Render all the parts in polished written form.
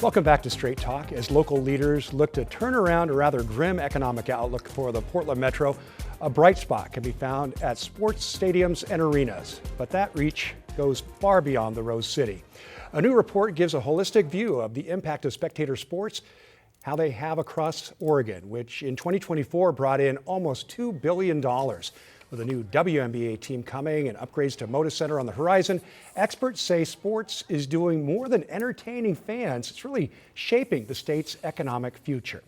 Welcome back to Straight Talk. As local leaders look to turn around a rather grim economic outlook for the Portland Metro, a bright spot can be found at sports stadiums and arenas. But that reach goes far beyond the Rose City. A new report gives a holistic view of the impact of spectator sports, how they have across Oregon, which in 2024 brought in almost $2 billion. With a new WNBA team coming and upgrades to Moda Center on the horizon, experts say sports is doing more than entertaining fans. It's really shaping the state's economic future.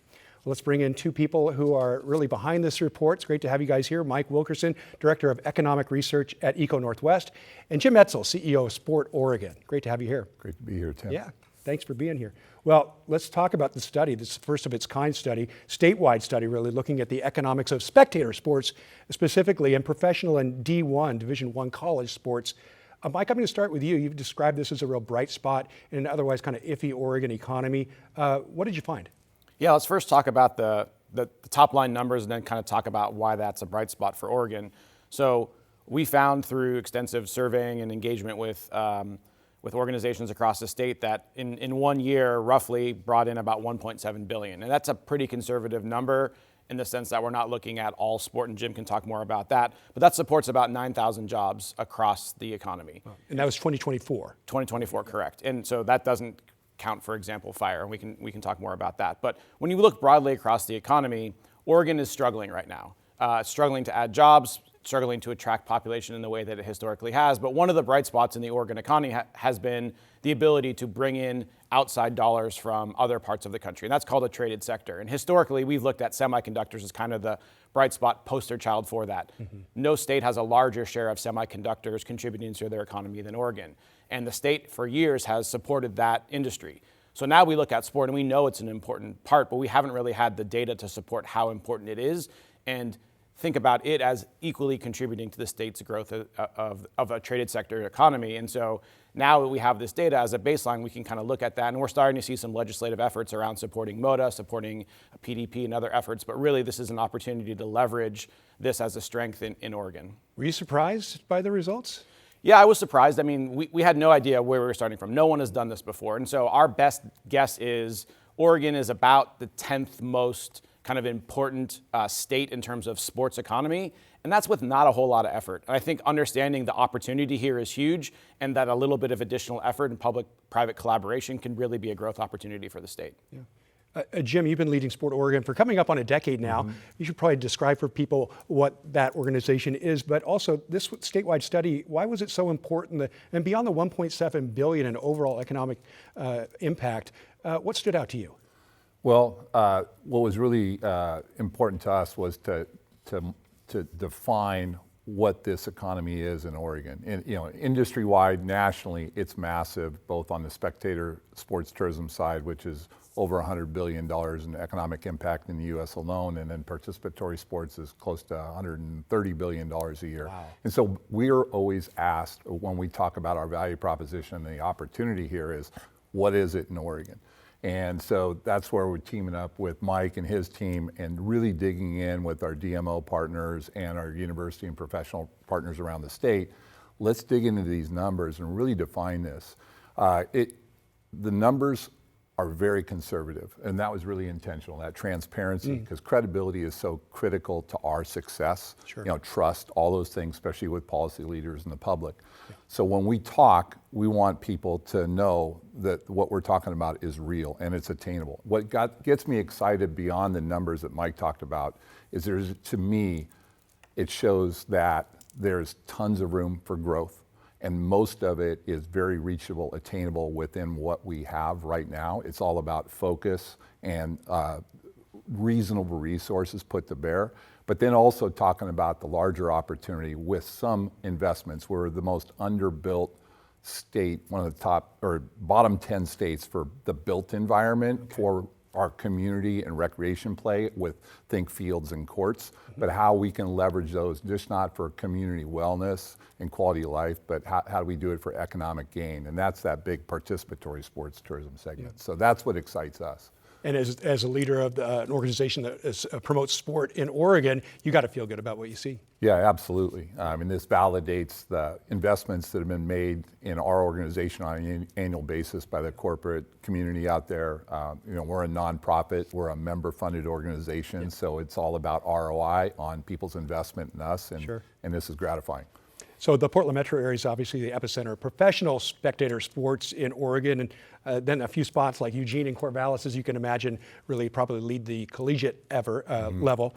Well, let's bring in two people who are really behind this report. It's great to have you guys here. Mike Wilkerson, Director of Economic Research at Eco Northwest, and Jim Etzel, CEO of Sport Oregon. Great to have you here. Great to be here, Tim. Yeah, thanks for being here. Well, let's talk about the study. This is the first of its kind study, statewide study, really looking at the economics of spectator sports, specifically in professional and D1, Division I college sports. Mike, I'm going to start with you. You've described this as a real bright spot in an otherwise kind of iffy Oregon economy. What did you find? Yeah, let's first talk about the top line numbers and then kind of talk about why that's a bright spot for Oregon. So we found through extensive surveying and engagement with organizations across the state that in 1 year roughly brought in about $1.7 billion. And that's a pretty conservative number in the sense that we're not looking at all sport, and Jim can talk more about that, but that supports about 9,000 jobs across the economy. And that was 2024. 2024, correct. And so that doesn't count, for example, fire, and we can talk more about that. But when you look broadly across the economy, Oregon is struggling right now, struggling to add jobs, struggling to attract population in the way that it historically has. But one of the bright spots in the Oregon economy has been the ability to bring in outside dollars from other parts of the country. And that's called a traded sector. And historically, we've looked at semiconductors as kind of the bright spot poster child for that. Mm-hmm. No state has a larger share of semiconductors contributing to their economy than Oregon. And the state for years has supported that industry. So now we look at sport and we know it's an important part, but we haven't really had the data to support how important it is and think about it as equally contributing to the state's growth of a traded sector economy. And so now that we have this data as a baseline, we can kind of look at that. And we're starting to see some legislative efforts around supporting Moda, supporting PDP and other efforts. But really, this is an opportunity to leverage this as a strength in Oregon. Were you surprised by the results? Yeah, I was surprised. I mean, we had no idea where we were starting from. No one has done this before. And so our best guess is Oregon is about the 10th most kind of important state in terms of sports economy. And that's with not a whole lot of effort. And I think understanding the opportunity here is huge, and that a little bit of additional effort and public-private collaboration can really be a growth opportunity for the state. Yeah. Jim, you've been leading Sport Oregon for coming up on a decade now. Mm-hmm. You should probably describe for people what that organization is, but also this statewide study, why was it so important? And beyond the $1.7 billion in overall economic impact, what stood out to you? Well, what was really important to us was to define what this economy is in Oregon. And, industry-wide, nationally, it's massive, both on the spectator sports tourism side, which is over $100 billion in economic impact in the U.S. alone, and then participatory sports is close to $130 billion a year. Wow. And so we're always asked, when we talk about our value proposition and the opportunity here is, what is it in Oregon? And so that's where we're teaming up with Mike and his team and really digging in with our DMO partners and our university and professional partners around the state. Let's dig into these numbers and really define this. The numbers are very conservative, and that was really intentional, that transparency, because credibility is so critical to our success. Sure. Trust, all those things, especially with policy leaders and the public. Yeah. So when we talk, we want people to know that what we're talking about is real and it's attainable. What gets me excited beyond the numbers that Mike talked about is to me, it shows that there's tons of room for growth. And most of it is very reachable, attainable within what we have right now. It's all about focus and reasonable resources put to bear, but then also talking about the larger opportunity with some investments. We're the most underbuilt state, one of the top or bottom 10 states for the built environment for our community and recreation play with think fields and courts, but how we can leverage those, just not for community wellness and quality of life, but how do we do it for economic gain? And that's that big participatory sports tourism segment. Yeah. So that's what excites us. And as a leader of an organization that promotes sport in Oregon, you got to feel good about what you see. Yeah, absolutely. I mean, this validates the investments that have been made in our organization on an annual basis by the corporate community out there. We're a nonprofit, we're a member-funded organization, so it's all about ROI on people's investment in us, and this is gratifying. So the Portland metro area is obviously the epicenter of professional spectator sports in Oregon, and then a few spots like Eugene and Corvallis, as you can imagine, really probably lead the collegiate level.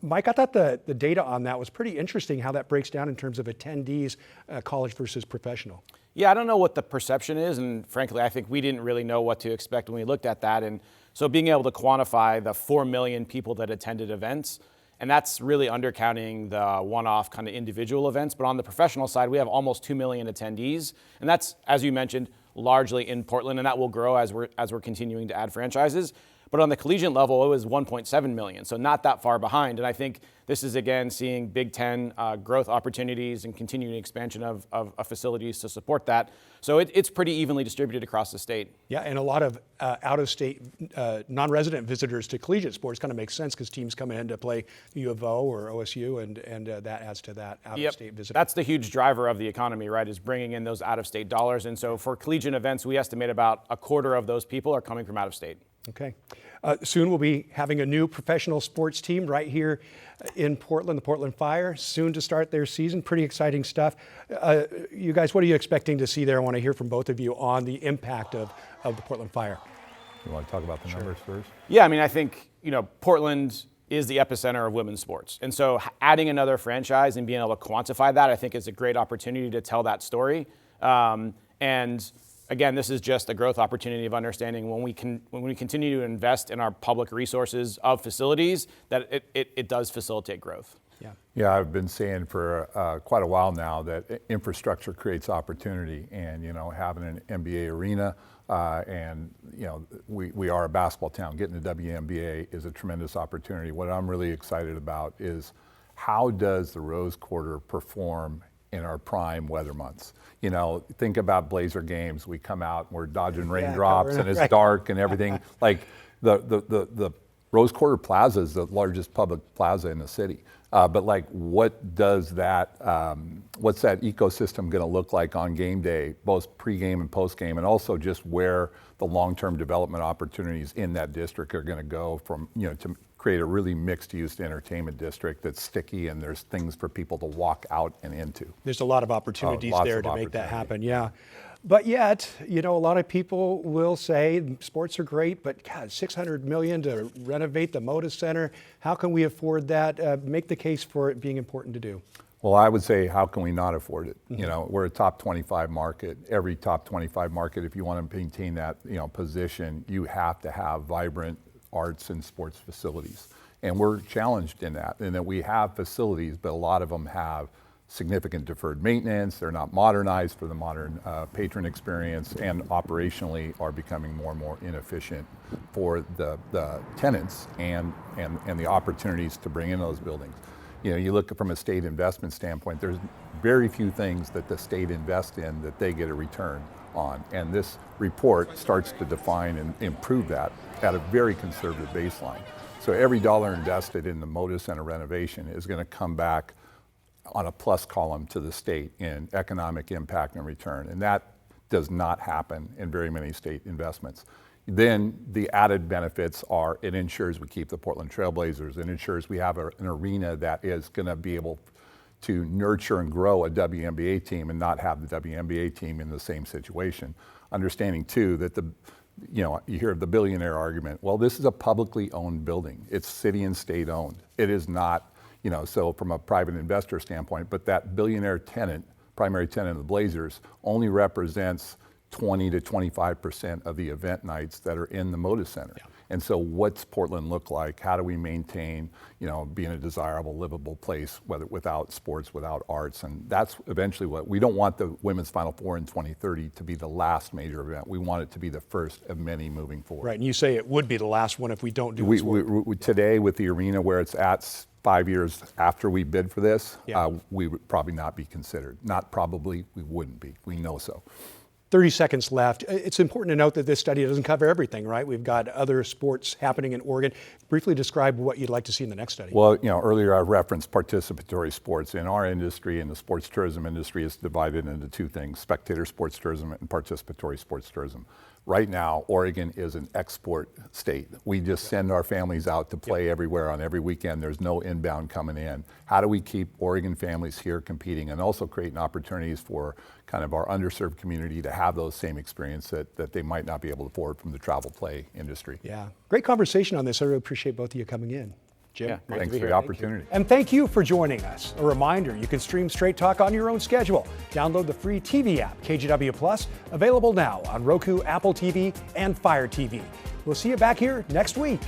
Mike, I thought the data on that was pretty interesting, how that breaks down in terms of attendees, college versus professional. Yeah, I don't know what the perception is, and frankly, I think we didn't really know what to expect when we looked at that. And so being able to quantify the 4 million people that attended events, and that's really undercounting the one-off kind of individual events. But on the professional side, we have almost 2 million attendees. And that's, as you mentioned, largely in Portland, and that will grow as we're continuing to add franchises. But on the collegiate level, it was 1.7 million, so not that far behind. And I think this is, again, seeing Big Ten growth opportunities and continuing expansion of facilities to support that. So it's pretty evenly distributed across the state. Yeah, and a lot of out-of-state non-resident visitors to collegiate sports kind of makes sense because teams come in to play U of O or OSU, and that adds to that out-of-state visitor. That's the huge driver of the economy, right, is bringing in those out-of-state dollars. And so for collegiate events, we estimate about a quarter of those people are coming from out-of-state. Okay. Soon we'll be having a new professional sports team right here in Portland, the Portland Fire, soon to start their season. Pretty exciting stuff. You guys, what are you expecting to see there? I want to hear from both of you on the impact of the Portland Fire. You want to talk about the numbers first? Yeah, I mean, I think, Portland is the epicenter of women's sports. And so adding another franchise and being able to quantify that, I think is a great opportunity to tell that story. And again, this is just a growth opportunity of understanding when we continue to invest in our public resources of facilities, that it does facilitate growth. Yeah, I've been saying for quite a while now that infrastructure creates opportunity, and having an NBA arena, and we are a basketball town. Getting the WNBA is a tremendous opportunity. What I'm really excited about is how does the Rose Quarter perform in our prime weather months. Think about Blazer games. We come out and we're dodging raindrops and it's dark and everything. Like the Rose Quarter Plaza is the largest public plaza in the city. But what's that ecosystem going to look like on game day, both pregame and postgame, and also just where the long-term development opportunities in that district are going to go from, to create a really mixed-use entertainment district that's sticky and there's things for people to walk out and into. There's a lot of opportunities there to make that happen, yeah. But yet, a lot of people will say sports are great, but God, $600 million to renovate the Moda Center, how can we afford that? Make the case for it being important to do. Well, I would say, how can we not afford it? We're a top 25 market. Every top 25 market, if you want to maintain that, position, you have to have vibrant arts and sports facilities. And we're challenged in that we have facilities, but a lot of them have significant deferred maintenance. They're not modernized for the modern patron experience, and operationally are becoming more and more inefficient for the tenants and the opportunities to bring in those buildings. You look from a state investment standpoint, there's very few things that the state invests in that they get a return on. And this report starts to define and improve that at a very conservative baseline. So every dollar invested in the Moda Center renovation is going to come back on a plus column to the state in economic impact and return. And that does not happen in very many state investments. Then the added benefits are it ensures we keep the Portland Trailblazers. It ensures we have an arena that is going to be able to nurture and grow a WNBA team and not have the WNBA team in the same situation. Understanding too that you hear the billionaire argument. Well, this is a publicly owned building. It's city and state owned. It is not, so from a private investor standpoint, but that billionaire tenant, primary tenant of the Blazers, only represents 20 to 25% of the event nights that are in the Moda Center. Yeah. And so what's Portland look like? How do we maintain, being a desirable, livable place, without sports, without arts? And that's eventually we don't want the Women's Final Four in 2030 to be the last major event. We want it to be the first of many moving forward. Right, and you say it would be the last one if we don't do this work. Today, with the arena where it's at 5 years after we bid for this, we would probably not be considered. Not probably, we wouldn't be. We know so. 30 seconds left. It's important to note that this study doesn't cover everything, right? We've got other sports happening in Oregon. Briefly describe what you'd like to see in the next study. Well, earlier I referenced participatory sports. In our industry, in the sports tourism industry, it's divided into two things: spectator sports tourism and participatory sports tourism. Right now, Oregon is an export state. We just send our families out to play everywhere on every weekend. There's no inbound coming in. How do we keep Oregon families here competing and also creating opportunities for kind of our underserved community to have those same experience that they might not be able to afford from the travel play industry? Yeah, great conversation on this. I really appreciate both of you coming in. Jim, Yeah, great to Thanks be for here. the opportunity. And thank you for joining us. A reminder, you can stream Straight Talk on your own schedule. Download the free TV app, KGW Plus, available now on Roku, Apple TV, and Fire TV. We'll see you back here next week.